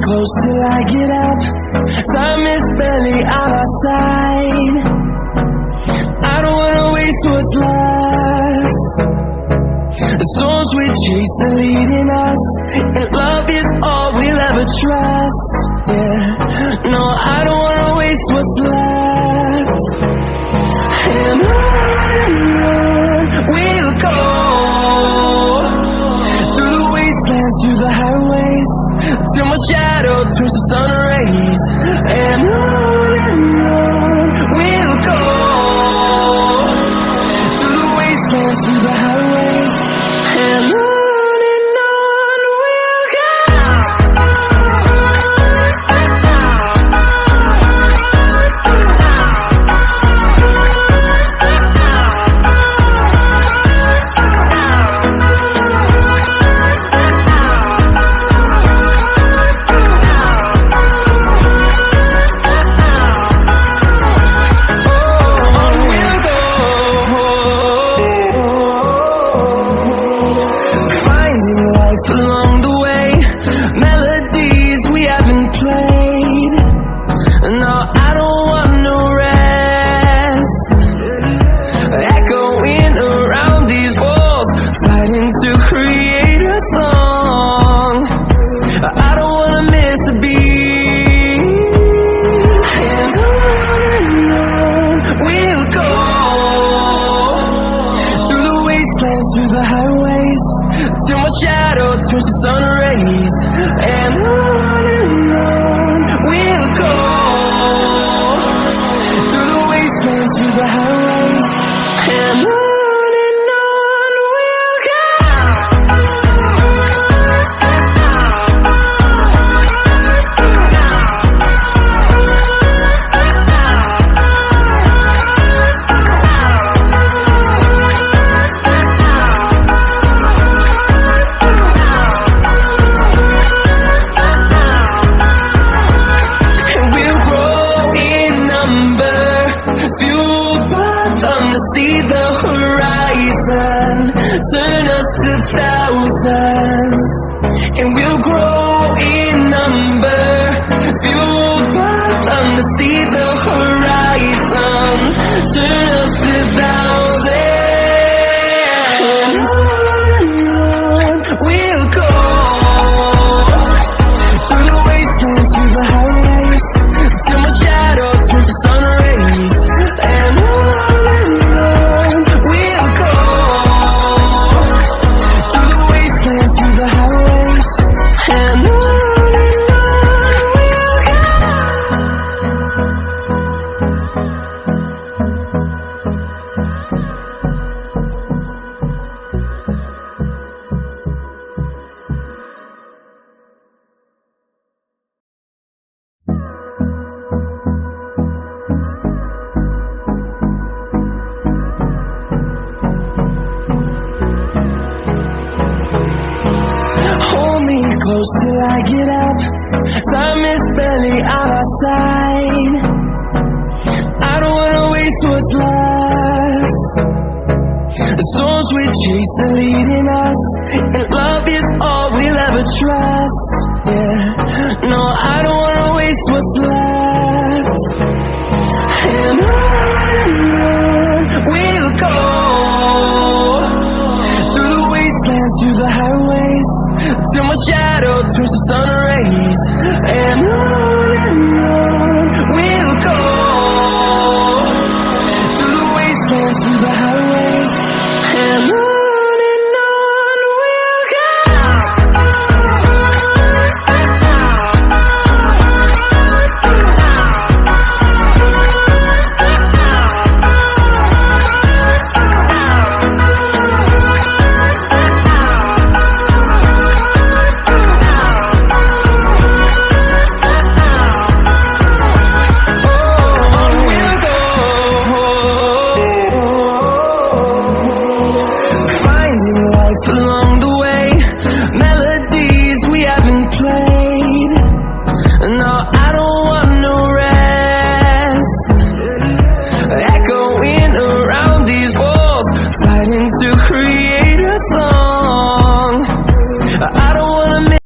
close till I get up. Time is barely on our side. I don't wanna waste what's left. The storms we chase are leading us, and love is all we'll ever trust. Yeah, no, I don't wanna waste what's left. And on we'll go, through the wastelands, through the highways, till my shadow turns to sun rays. And on we'll go, through the wastelands, through the highways, and on we'll go. Along the way, melodies we haven't played. No, I don't want no rest. Echoing around these walls, fighting to create a song. I don't wanna miss a beat. And on we'll go, through the wastelands, through the highways, till my shadow turns to sun rays. And on we'll go, through the wastelands, through the highways, and on we'll go. Fueled by them to see the horizon, turn us to thousands, and we'll grow in number. Fueled by them to see the horizon, turn us to thousands, and on we'll go, through the wastelands, through the highways, till my shadow turns to sun rays. And on we'll go, through the wastelands, through the highways, and on we'll go. Hold me close till I get up. Time is barely on our side. I don't wanna waste what's left. The storms we chase are leading us, and love is all we'll ever trust. Yeah, no, I don't wanna waste what's left. And on we'll go, through the wastelands, through the highways, till my shadow turns to sun rays. And on we'll go, through the wastelands, through the highways, and on. Along the way, melodies we haven't played. No, I don't want no rest. Echoing around these walls, fighting to create a song. I don't wanna miss